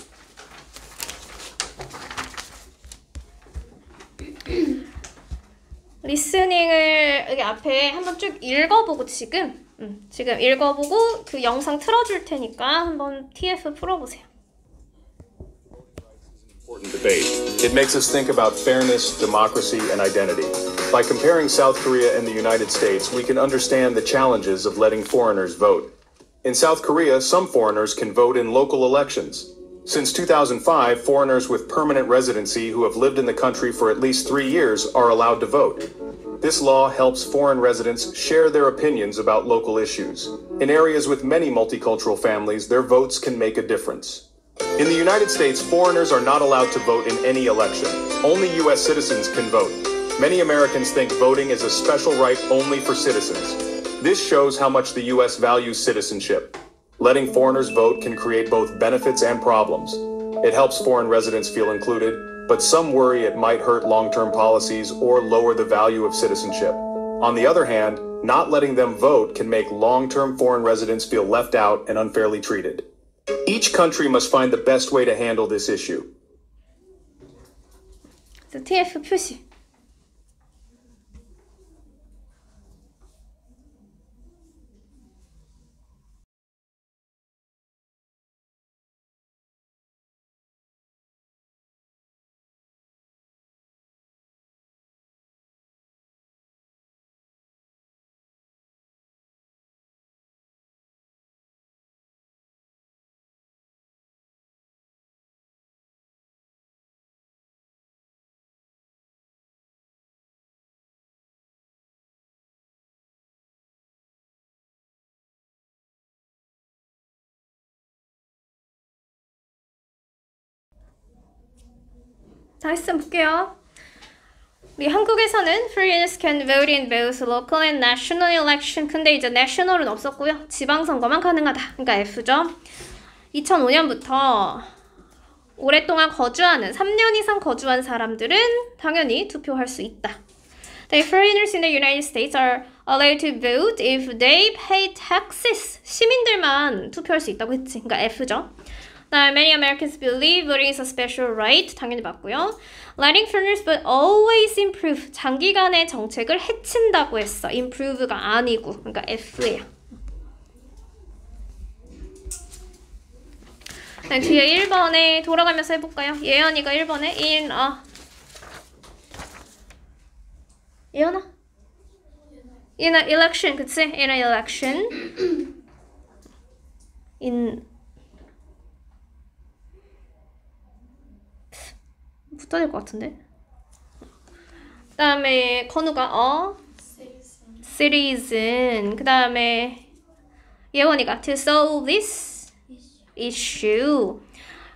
리스닝을 여기 앞에 한번 쭉 읽어보고 지금 읽어보고 그 영상 틀어줄 테니까 한번 TF 풀어보세요. Important debate. It makes us think about fairness, democracy, and identity. By comparing South Korea and the United States, we can understand the challenges of letting foreigners vote. In South Korea, some foreigners can vote in local elections. Since 2005, foreigners with permanent residency who have lived in the country for at least 3 years are allowed to vote. This law helps foreign residents share their opinions about local issues. In areas with many multicultural families, their votes can make a difference. In the United States, foreigners are not allowed to vote in any election. Only U.S. citizens can vote. Many Americans think voting is a special right only for citizens. This shows how much the U.S. values citizenship. Letting foreigners vote can create both benefits and problems. It helps foreign residents feel included, but some worry it might hurt long-term policies or lower the value of citizenship. On the other hand, not letting them vote can make long-term foreign residents feel left out and unfairly treated. Each country must find the best way to handle this issue. TF 표시. 자, 했으면 볼게요. 우리 한국에서는 foreigners can vote in both local and national election. 근데 이제 national은 없었고요. 지방선거만 가능하다. 그러니까 F죠. 2005년부터 오랫동안 거주하는 3년 이상 거주한 사람들은 당연히 투표할 수 있다. The foreigners in the United States are allowed to vote if they pay taxes. 시민들만 투표할 수 있다고 했지. 그러니까 F죠. Many Americans believe voting is a special right. 당연히 맞고요. Letting foreigners but always improve. 장기간의 정책을 해친다고 했어. improve가 아니고. 그러니까 F예요. 뒤에 1번에 돌아가면서 해볼까요? 예언이가 1번에 예언아? In an election, 그치? In an election. 붙어야 될 것 같은데. 그 다음에 건우가 citizen. 그 다음에 예원이가 to solve this issue.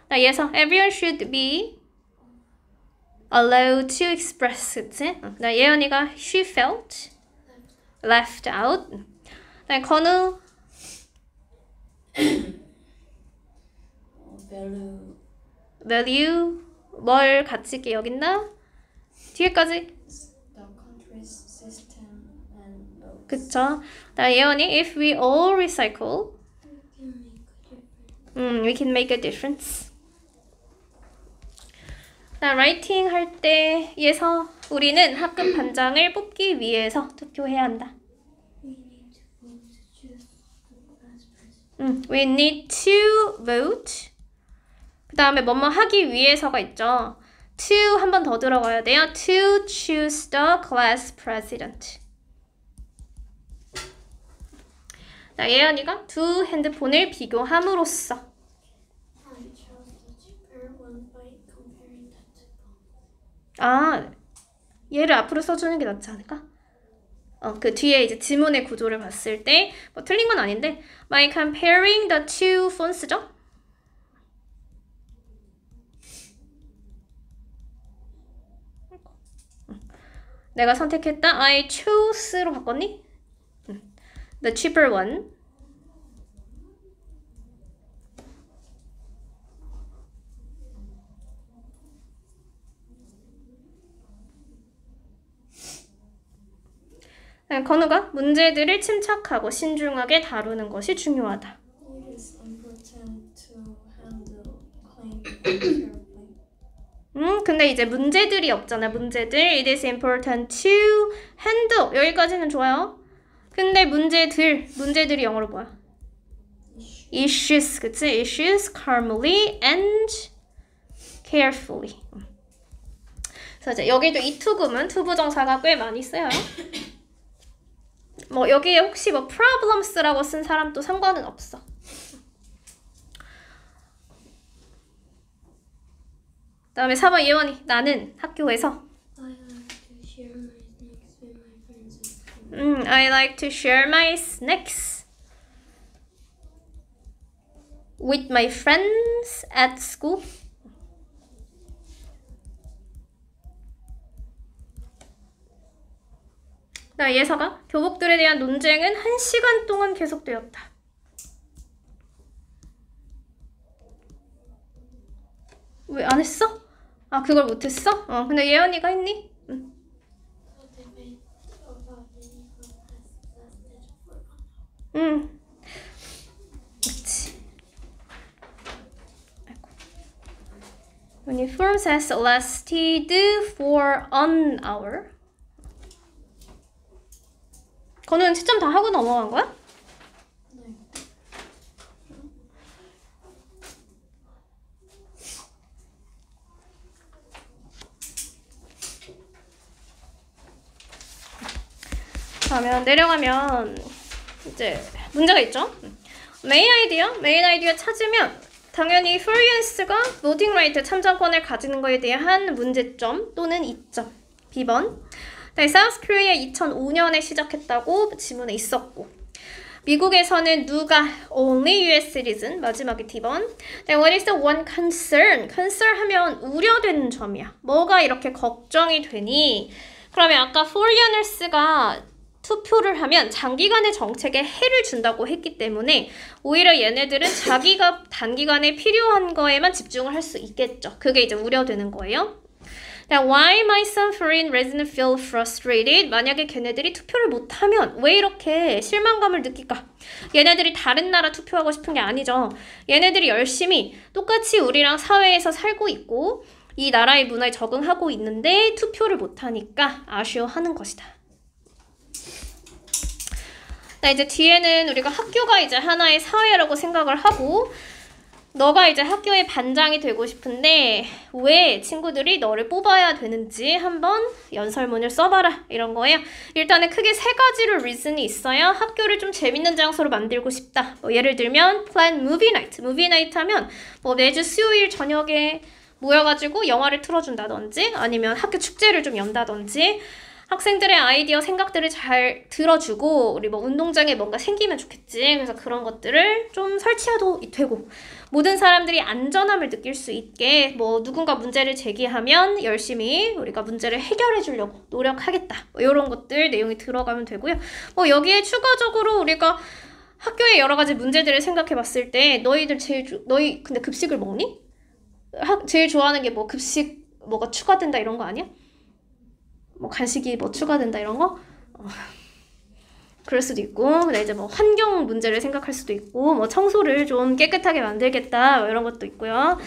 나 예서 everyone should be allowed to express. 그치? 나 예원이가 she felt left out. 나 건우 value 뭘 같이 있게 여긴다? 뒤에까지 The country's system and 그쵸? 나 예원이 if we all recycle, we can make a difference. 나 라이팅 할 때에서 우리는 학급 반장을 뽑기 위해서 투표해야 한다. We need to vote. 그 다음에 뭐뭐 하기 위해서가 있죠. to 한 번 더 들어가야 돼요. To choose the class president. 나 예언이가 두 핸드폰을 비교함으로써. 아, 얘를 앞으로 써주는 게 낫지 않을까? 그 뒤에 이제 지문의 구조를 봤을 때 뭐 틀린 건 아닌데 by comparing the two phones죠? 내가 선택했다. I chose로 바꿨니? The cheaper one. 건우가 문제들을 침착하고 신중하게 다루는 것이 중요하다. It is important to handle claims carefully. 근데 이제 문제들이 없잖아. 문제들. It is important to handle. 여기까지는 좋아요. 근데 문제들이 영어로 뭐야? Issues, 그치? Issues calmly and carefully. 그래서 이제 여기도 이 투금은 투부정사가 꽤 많이 쓰여요. 뭐 여기에 혹시 뭐 problems라고 쓴 사람도 상관은 없어. 다음에 4번 예원이 나는 학교에서 I like to share my snacks with my friends I like to share my snacks with my friends at at school. school. 나 예서가 교복들에 대한 논쟁은 1시간 동안 계속되었다. 왜 안 했어? 아, 그걸 못했어? 근데 예언이가 했니? 응. The debate about uniform has lasted for 1 hour. 응. 그치. 아이고. Uniforms has lasted for an hour. 건우는 채점 다 하고 넘어간 거야? 네. 그러면 내려가면 이제 문제가 있죠. 메인 아이디어 찾으면 당연히 프리랜스가 로딩 라이트 참정권을 가지는 것에 대한 문제점 또는 이점. B번. 사우스 코리아 2005년에 시작했다고 지문에 있었고 미국에서는 누가 only US citizen 마지막에 D번. What is the one concern? concern 하면 우려되는 점이야. 뭐가 이렇게 걱정이 되니? 그러면 아까 foreigners가 투표를 하면 장기간의 정책에 해를 준다고 했기 때문에 오히려 얘네들은 자기가 단기간에 필요한 거에만 집중을 할 수 있겠죠. 그게 이제 우려되는 거예요. Why might some foreign resident feel frustrated? 만약에 걔네들이 투표를 못하면 왜 이렇게 실망감을 느낄까? 얘네들이 다른 나라 투표하고 싶은 게 아니죠. 얘네들이 열심히 똑같이 우리랑 사회에서 살고 있고 이 나라의 문화에 적응하고 있는데 투표를 못하니까 아쉬워하는 것이다. 이제 뒤에는 우리가 학교가 이제 하나의 사회라고 생각을 하고 너가 이제 학교의 반장이 되고 싶은데 왜 친구들이 너를 뽑아야 되는지 한번 연설문을 써봐라 이런 거예요. 일단은 크게 3가지로 리즌이 있어요. 학교를 좀 재밌는 장소로 만들고 싶다. 뭐 예를 들면 plan movie night. movie night 하면 뭐 매주 수요일 저녁에 모여가지고 영화를 틀어준다든지 아니면 학교 축제를 좀 연다든지 학생들의 아이디어, 생각들을 잘 들어주고 우리 뭐 운동장에 뭔가 생기면 좋겠지. 그래서 그런 것들을 좀 설치해도 되고 모든 사람들이 안전함을 느낄 수 있게 뭐 누군가 문제를 제기하면 열심히 우리가 문제를 해결해 주려고 노력하겠다. 뭐 이런 것들 내용이 들어가면 되고요. 뭐 여기에 추가적으로 우리가 학교의 여러 가지 문제들을 생각해 봤을 때 너희들 너희 근데 급식을 먹니? 제일 좋아하는 게 뭐 급식 뭐가 추가된다 이런 거 아니야? 뭐 간식이 뭐 추가된다 이런 거? 그럴 수도 있고, 그다음에 이제 뭐 환경 문제를 생각할 수도 있고, 뭐 청소를 좀 깨끗하게 만들겠다, 뭐 이런 것도 있고요.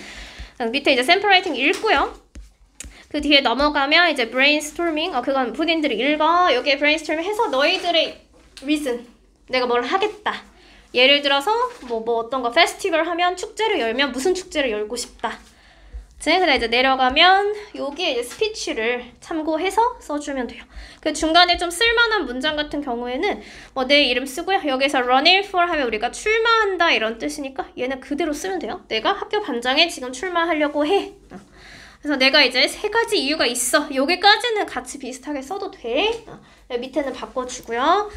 밑에 이제 샘플 라이팅 읽고요. 그 뒤에 넘어가면 이제 brainstorming, 그건 본인들이 읽어. 여기에 brainstorming 해서 너희들의 reason, 내가 뭘 하겠다. 예를 들어서 뭐 어떤 거 페스티벌 하면 축제를 열면 무슨 축제를 열고 싶다. 그다음에 이제 내려가면 여기에 이제 스피치를 참고해서 써주면 돼요. 그 중간에 좀 쓸만한 문장 같은 경우에는 뭐 내 이름 쓰고요. 여기서 running for 하면 우리가 출마한다 이런 뜻이니까 얘는 그대로 쓰면 돼요. 내가 학교 반장에 지금 출마하려고 해. 그래서 내가 이제 3가지 이유가 있어. 여기까지는 같이 비슷하게 써도 돼. 밑에는 바꿔주고요.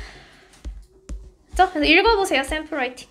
그래서 읽어보세요. 샘플 라이팅.